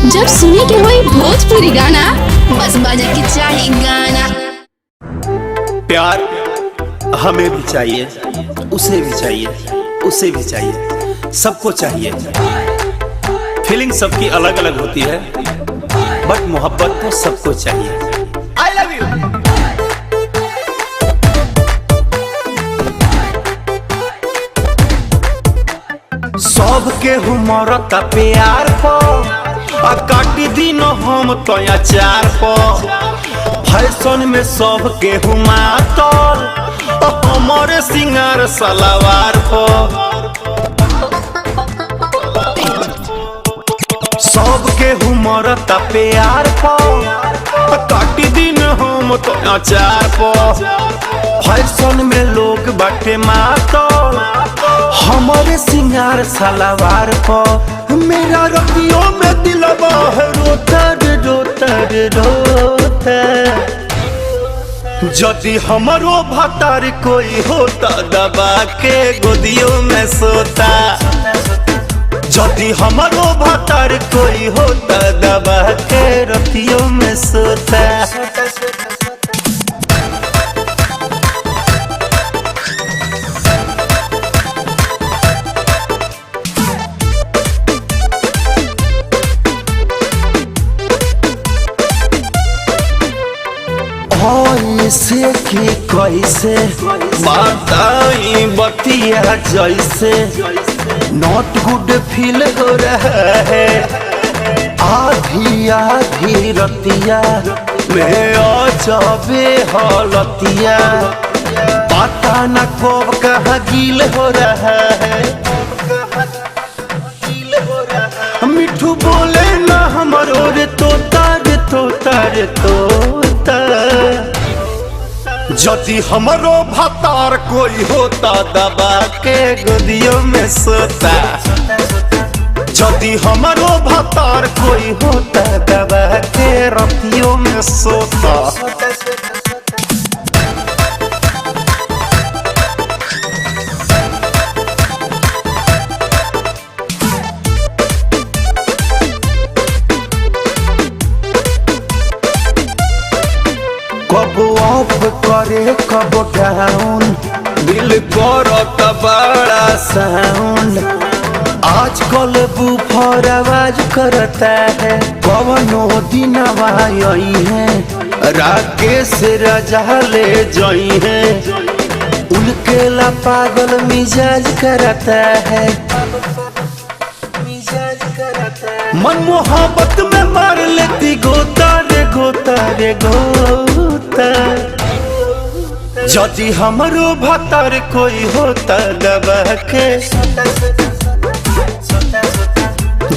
जब सुने के होई भोजपुरी गाना, बस बजे के चाही गाना। प्यार हमें भी चाहिए, उसे भी चाहिए, उसे भी चाहिए, सबको चाहिए। फीलिंग सबकी अलग अलग होती है, बट मोहब्बत तो सबको चाहिए। I love you. सबके मरता प्यार पर काटी दिन हम तो अचार पर। फैशन में सबके मातल हमारे सिंगार सलवार पर। सबके मरता प्यार पर काटी दिन हम तो अचार पर। फैशन में लोग बाटे मातल हमारे सिंगार सलवार पर। मेरा रतियों में दिलवा है रोता रे रोता रे रोता। यदि हमारो भतार कोई होता दबा के गोदियों में सोता। यदि हमारो भतार कोई होता दबा के रतियों में सोता। ऐसे कि कैसे बताई बतिया जैसे नॉट गुड फील हो रहा है। आधी आधी रतिया में अजबे हालतिया पता न कब कहाँ गील हो रहा है। मिठू बोले ना हमारो रे तोता रे तोता रे तोता। यदि हमारो भतार कोई होता दबा के गोदियों में सोता। यदि हमारो भतार कोई होता दबा के रतियों में सोता। कब ऑफ करे कब डाउन दिल करत बड़ा साउंड। आजकल बुफर आवाज करता है कवनो दिनवा यही है। राकेश राजा ले जई है उनके ला पागल मिजाज करता है। मन मोहब्बत में मार लेती गोता रे गोता रे गोता। यदि हमारो भतार कोई होता दबा के।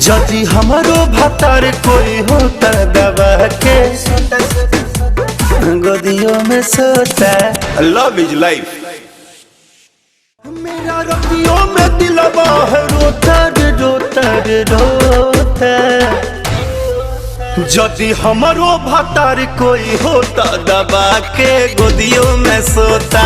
यदि हमारो भतार कोई होता दबा के गोदियों में सोता। Love is life. मेरा रतियों में दिलवा है रोता रे रोता रे रोता। यदि हमारो भतार कोई होता दबा के गोदियों में सोता।